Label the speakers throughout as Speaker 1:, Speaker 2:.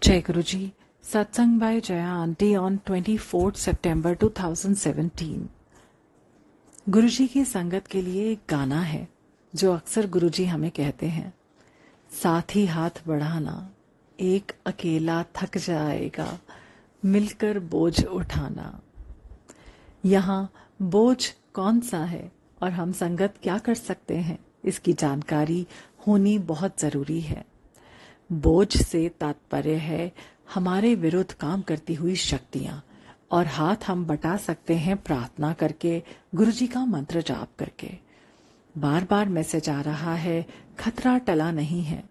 Speaker 1: जय गुरु जी। सत्संग bye Jaya aunty on 24 सितंबर 2017। गुरु जी की संगत के लिए एक गाना है जो अक्सर गुरु जी हमें कहते हैं, साथ ही हाथ बढ़ाना, एक अकेला थक जाएगा, मिलकर बोझ उठाना। यहाँ बोझ कौन सा है और हम संगत क्या कर सकते हैं, इसकी जानकारी होनी बहुत जरूरी है। बोझ से तात्पर्य है हमारे विरुद्ध काम करती हुई शक्तियां, और हाथ हम बटा सकते हैं प्रार्थना करके, गुरुजी का मंत्र जाप करके। बार बार मैसेज आ रहा है, खतरा टला नहीं है।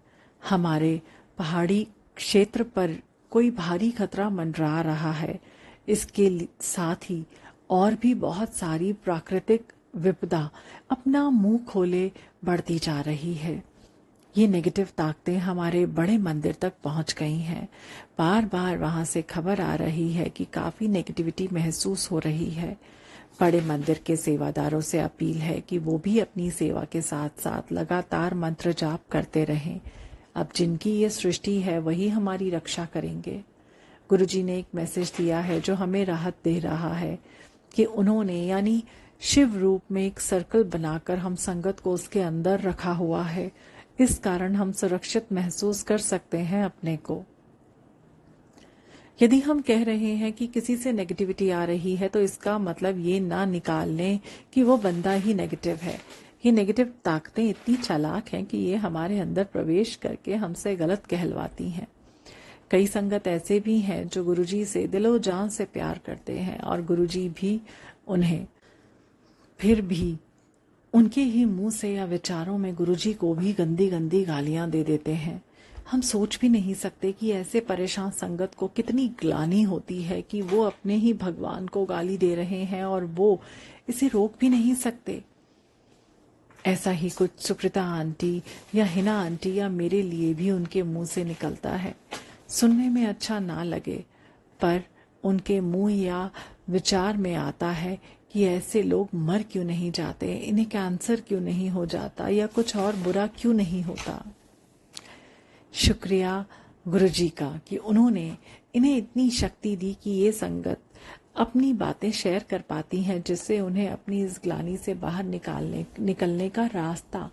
Speaker 1: हमारे पहाड़ी क्षेत्र पर कोई भारी खतरा मंडरा रहा है। इसके साथ ही और भी बहुत सारी प्राकृतिक विपदा अपना मुंह खोले बढ़ती जा रही है। ये नेगेटिव ताकतें हमारे बड़े मंदिर तक पहुंच गई हैं। बार बार वहां से खबर आ रही है कि काफी नेगेटिविटी महसूस हो रही है। बड़े मंदिर के सेवादारों से अपील है कि वो भी अपनी सेवा के साथ साथ लगातार मंत्र जाप करते रहें। अब जिनकी ये सृष्टि है वही हमारी रक्षा करेंगे। गुरुजी ने एक मैसेज दिया है जो हमें राहत दे रहा है कि उन्होंने यानी शिव रूप में एक सर्कल बनाकर हम संगत को उसके अंदर रखा हुआ है। इस कारण हम सुरक्षित महसूस कर सकते हैं अपने को। यदि हम कह रहे हैं कि किसी से नेगेटिविटी आ रही है तो इसका मतलब ये ना निकाल लें कि वो बंदा ही नेगेटिव है। ये नेगेटिव ताकतें इतनी चालाक हैं कि ये हमारे अंदर प्रवेश करके हमसे गलत कहलवाती हैं। कई संगत ऐसे भी हैं जो गुरुजी से दिलो जान से प्यार करते हैं और गुरुजी भी उन्हें फिर भी उनके ही मुंह से या विचारों में गुरुजी को भी गंदी गंदी गालियां दे देते हैं। हम सोच भी नहीं सकते कि ऐसे परेशान संगत को कितनी ग्लानि होती है कि वो अपने ही भगवान को गाली दे रहे हैं और वो इसे रोक भी नहीं सकते। ऐसा ही कुछ सुप्रीता आंटी या हिना आंटी या मेरे लिए भी उनके मुंह से निकलता है। सुनने में अच्छा ना लगे पर उनके मुंह या विचार में आता है कि ऐसे लोग मर क्यों नहीं जाते, इन्हें कैंसर क्यों नहीं हो जाता या कुछ और बुरा क्यों नहीं होता। शुक्रिया गुरुजी का कि उन्होंने इन्हें इतनी शक्ति दी कि ये संगत अपनी बातें शेयर कर पाती हैं, जिससे उन्हें अपनी इस ग्लानि से बाहर निकलने का रास्ता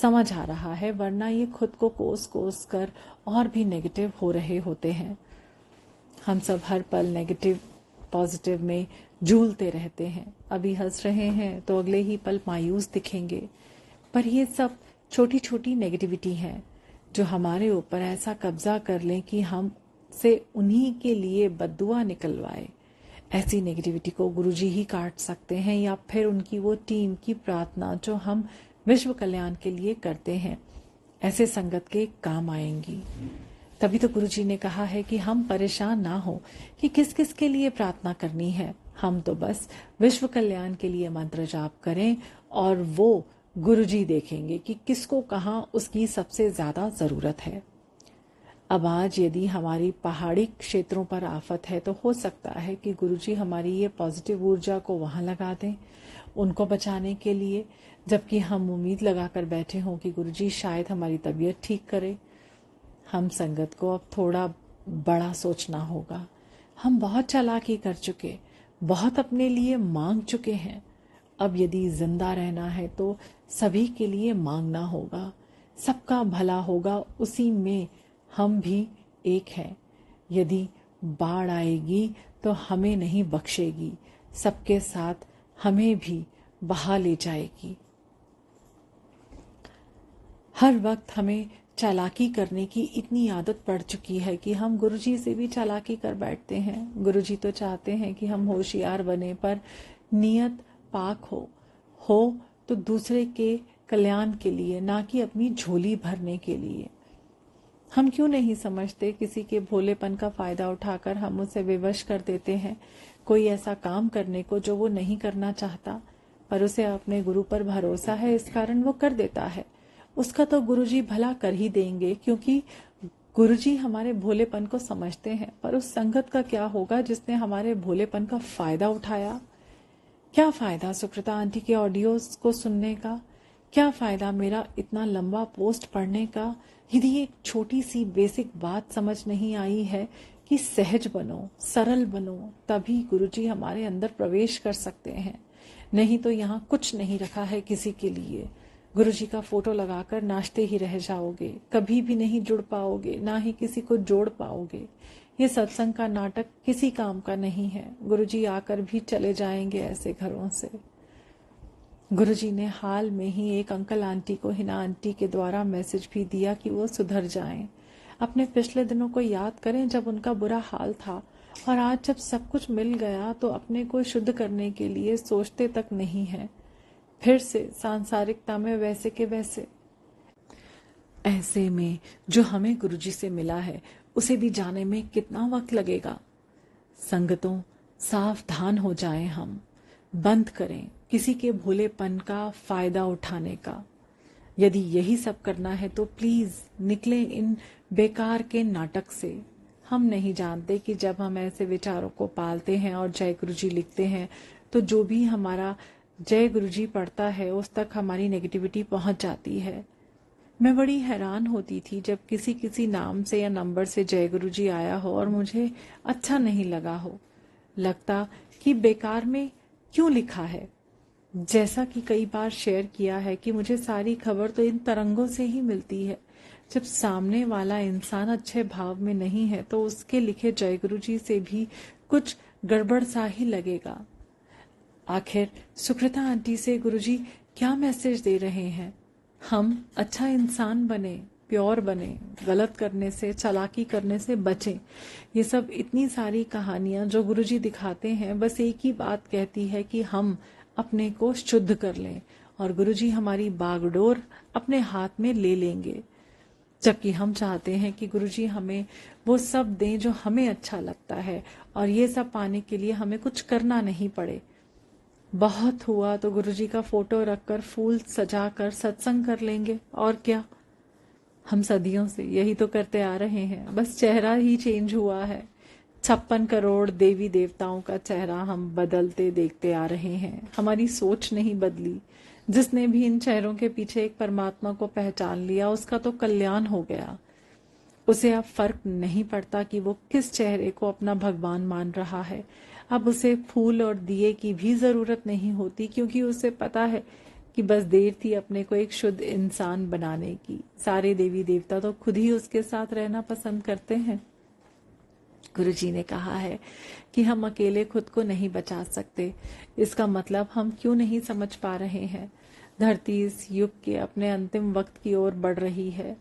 Speaker 1: समझ आ रहा है। वरना ये खुद को कोस कर और भी नेगेटिव हो रहे होते हैं। हम सब हर पल नेगेटिव पॉजिटिव में झूलते रहते हैं। अभी हंस रहे हैं तो अगले ही पल मायूस दिखेंगे। पर ये सब छोटी छोटी नेगेटिविटी है जो हमारे ऊपर ऐसा कब्जा कर लें कि हम से उन्हीं के लिए बद्दुआ निकलवाए। ऐसी नेगेटिविटी को गुरुजी ही काट सकते हैं या फिर उनकी वो टीम की प्रार्थना जो हम विश्व कल्याण के लिए करते हैं ऐसे संगत के काम आएंगी। तभी तो गुरुजी ने कहा है कि हम परेशान ना हो कि किस किस के लिए प्रार्थना करनी है। हम तो बस विश्व कल्याण के लिए मंत्र जाप करें और वो गुरुजी देखेंगे कि किसको कहाँ उसकी सबसे ज्यादा जरूरत है। अब आज यदि हमारी पहाड़ी क्षेत्रों पर आफत है तो हो सकता है कि गुरुजी हमारी ये पॉजिटिव ऊर्जा को वहां लगा दें उनको बचाने के लिए, जबकि हम उम्मीद लगाकर बैठे हों कि गुरुजी शायद हमारी तबीयत ठीक करे। हम संगत को अब थोड़ा बड़ा सोचना होगा। हम बहुत चालाकी कर चुके, बहुत अपने लिए मांग चुके हैं। अब यदि जिंदा रहना है तो सभी के लिए मांगना होगा, सबका भला होगा, उसी में हम भी एक हैं। यदि बाढ़ आएगी तो हमें नहीं बख्शेगी, सबके साथ हमें भी बहा ले जाएगी। हर वक्त हमें चालाकी करने की इतनी आदत पड़ चुकी है कि हम गुरुजी से भी चालाकी कर बैठते हैं। गुरुजी तो चाहते हैं कि हम होशियार बने, पर नियत पाक हो तो दूसरे के कल्याण के लिए, ना कि अपनी झोली भरने के लिए। हम क्यों नहीं समझते किसी के भोलेपन का फायदा उठाकर हम उसे विवश कर देते हैं कोई ऐसा काम करने को जो वो नहीं करना चाहता, पर उसे अपने गुरु पर भरोसा है, इस कारण वो कर देता है। उसका तो गुरुजी भला कर ही देंगे क्योंकि गुरुजी हमारे भोलेपन को समझते हैं। पर उस संगत का क्या होगा जिसने हमारे भोलेपन का फायदा उठाया? क्या फायदा सुप्रीता आंटी के ऑडियोज को सुनने का? क्या फायदा मेरा इतना लंबा पोस्ट पढ़ने का यदि एक छोटी सी बेसिक बात समझ नहीं आई है कि सहज बनो, सरल बनो, तभी गुरुजी हमारे अंदर प्रवेश कर सकते हैं। नहीं तो यहाँ कुछ नहीं रखा है किसी के लिए। गुरुजी का फोटो लगाकर नाचते ही रह जाओगे, कभी भी नहीं जुड़ पाओगे, ना ही किसी को जोड़ पाओगे। ये सत्संग का नाटक किसी काम का नहीं है। गुरुजी आकर भी चले जाएंगे ऐसे घरों से। गुरुजी ने हाल में ही एक अंकल आंटी को हिना आंटी के द्वारा मैसेज भी दिया कि वो सुधर जाएं। अपने पिछले दिनों को याद करें जब उनका बुरा हाल था, और आज जब सब कुछ मिल गया तो अपने को शुद्ध करने के लिए सोचते तक नहीं है। फिर से सांसारिकता में वैसे के वैसे। ऐसे में जो हमें गुरुजी से मिला है उसे भी जाने में कितना वक्त लगेगा। संगतों, सावधान हो जाएं हम। बंद करें किसी के भोलेपन का फायदा उठाने का। यदि यही सब करना है तो प्लीज निकले इन बेकार के नाटक से। हम नहीं जानते कि जब हम ऐसे विचारों को पालते हैं और जय गुरुजी लिखते हैं तो जो भी हमारा जय गुरुजी पढ़ता है उस तक हमारी नेगेटिविटी पहुंच जाती है। मैं बड़ी हैरान होती थी जब किसी किसी नाम से या नंबर से जय गुरुजी आया हो और मुझे अच्छा नहीं लगा हो। लगता कि बेकार में क्यों लिखा है। जैसा कि कई बार शेयर किया है कि मुझे सारी खबर तो इन तरंगों से ही मिलती है। जब सामने वाला इंसान अच्छे भाव में नहीं है तो उसके लिखे जय गुरुजी से भी कुछ गड़बड़ सा ही लगेगा। आखिर सुकृता आंटी से गुरुजी क्या मैसेज दे रहे हैं? हम अच्छा इंसान बने, प्योर बने, गलत करने से, चालाकी करने से बचें। ये सब इतनी सारी कहानियां जो गुरुजी दिखाते हैं बस एक ही बात कहती है कि हम अपने को शुद्ध कर लें और गुरुजी हमारी बागडोर अपने हाथ में ले लेंगे। जबकि हम चाहते हैं कि गुरुजी हमें वो सब दें जो हमें अच्छा लगता है और ये सब पाने के लिए हमें कुछ करना नहीं पड़े। बहुत हुआ तो गुरुजी का फोटो रखकर फूल सजाकर सत्संग कर लेंगे, और क्या। हम सदियों से यही तो करते आ रहे हैं, बस चेहरा ही चेंज हुआ है। 56 करोड़ देवी देवताओं का चेहरा हम बदलते देखते आ रहे हैं। हमारी सोच नहीं बदली। जिसने भी इन चेहरों के पीछे एक परमात्मा को पहचान लिया उसका तो कल्याण हो गया। उसे अब फर्क नहीं पड़ता कि वो किस चेहरे को अपना भगवान मान रहा है। अब उसे फूल और दिए की भी जरूरत नहीं होती, क्योंकि उसे पता है कि बस देर थी अपने को एक शुद्ध इंसान बनाने की। सारे देवी देवता तो खुद ही उसके साथ रहना पसंद करते हैं। गुरुजी ने कहा है कि हम अकेले खुद को नहीं बचा सकते। इसका मतलब हम क्यों नहीं समझ पा रहे हैं। धरती इस युग के अपने अंतिम वक्त की ओर बढ़ रही है।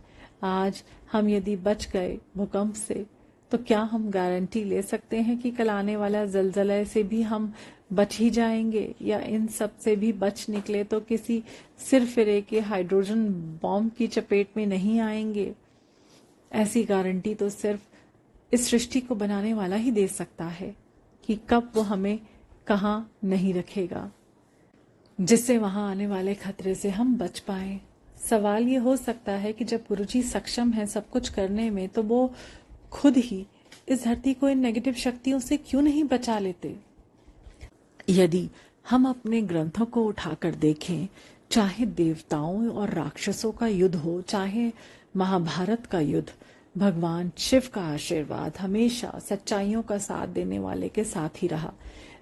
Speaker 1: आज हम यदि बच गए भूकंप से तो क्या हम गारंटी ले सकते हैं कि कल आने वाला जलजला से भी हम बच ही जाएंगे, या इन सब से भी बच निकले तो किसी सिरफिरे के हाइड्रोजन बॉम्ब की चपेट में नहीं आएंगे। ऐसी गारंटी तो सिर्फ इस सृष्टि को बनाने वाला ही दे सकता है कि कब वो हमें कहाँ नहीं रखेगा, जिससे वहां आने वाले खतरे से हम बच पाए। सवाल ये हो सकता है कि जब गुरुजी सक्षम है सब कुछ करने में तो वो खुद ही इस धरती को इन नेगेटिव शक्तियों से क्यों नहीं बचा लेते। यदि हम अपने ग्रंथों को उठाकर देखें, चाहे देवताओं और राक्षसों का युद्ध हो, चाहे महाभारत का युद्ध, भगवान शिव का आशीर्वाद हमेशा सच्चाइयों का साथ देने वाले के साथ ही रहा,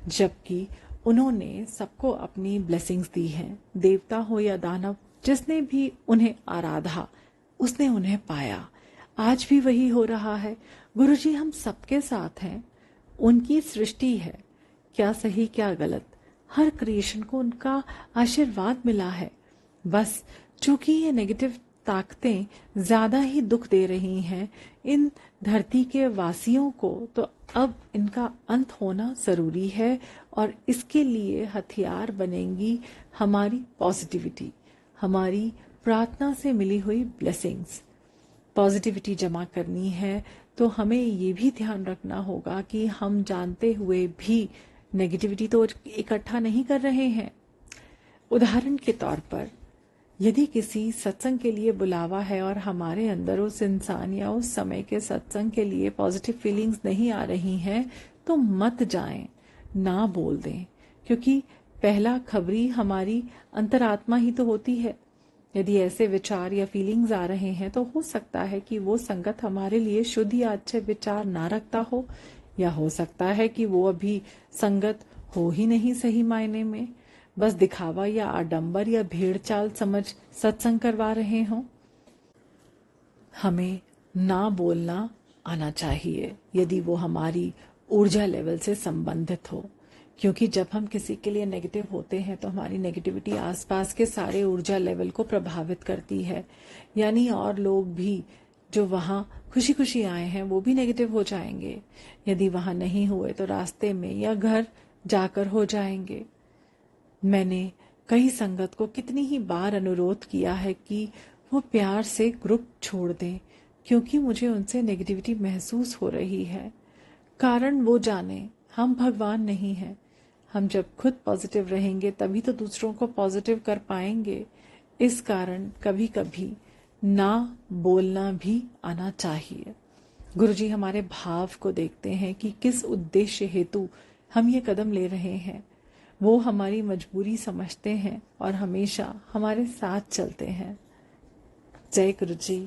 Speaker 1: जबकि उन्होंने सबको अपनी ब्लेसिंग्स दी हैं। देवता हो या दानव, जिसने भी उन्हें आराधा उसने उन्हें पाया। आज भी वही हो रहा है। गुरुजी हम सबके साथ हैं। उनकी सृष्टि है, क्या सही क्या गलत, हर क्रिएशन को उनका आशीर्वाद मिला है। बस चूंकि ये नेगेटिव ताकतें ज्यादा ही दुख दे रही हैं इन धरती के वासियों को, तो अब इनका अंत होना जरूरी है। और इसके लिए हथियार बनेंगी हमारी पॉजिटिविटी, हमारी प्रार्थना से मिली हुई ब्लेसिंग्स। पॉजिटिविटी जमा करनी है तो हमें ये भी ध्यान रखना होगा कि हम जानते हुए भी नेगेटिविटी तो इकट्ठा नहीं कर रहे हैं। उदाहरण के तौर पर, यदि किसी सत्संग के लिए बुलावा है और हमारे अंदर उस इंसान या उस समय के सत्संग के लिए पॉजिटिव फीलिंग्स नहीं आ रही हैं, तो मत जाएं, ना बोल दें, क्योंकि पहला खबरी हमारी अंतरात्मा ही तो होती है। यदि ऐसे विचार या फीलिंग्स आ रहे हैं तो हो सकता है कि वो संगत हमारे लिए शुद्ध या अच्छे विचार ना रखता हो, या हो सकता है कि वो अभी संगत हो ही नहीं सही मायने में, बस दिखावा या आडंबर या भेड़ चाल समझ सत्संग करवा रहे हों। हमें ना बोलना आना चाहिए यदि वो हमारी ऊर्जा लेवल से संबंधित हो, क्योंकि जब हम किसी के लिए नेगेटिव होते हैं तो हमारी नेगेटिविटी आसपास के सारे ऊर्जा लेवल को प्रभावित करती है, यानी और लोग भी जो वहाँ खुशी खुशी आए हैं वो भी नेगेटिव हो जाएंगे। यदि वहाँ नहीं हुए तो रास्ते में या घर जाकर हो जाएंगे। मैंने कई संगत को कितनी ही बार अनुरोध किया है कि वो प्यार से ग्रुप छोड़ दें, क्योंकि मुझे उनसे नेगेटिविटी महसूस हो रही है। कारण वो जाने, हम भगवान नहीं हैं। हम जब खुद पॉजिटिव रहेंगे तभी तो दूसरों को पॉजिटिव कर पाएंगे। इस कारण कभी कभी ना बोलना भी आना चाहिए। गुरुजी हमारे भाव को देखते हैं कि किस उद्देश्य हेतु हम ये कदम ले रहे हैं। वो हमारी मजबूरी समझते हैं और हमेशा हमारे साथ चलते हैं। जय गुरुजी।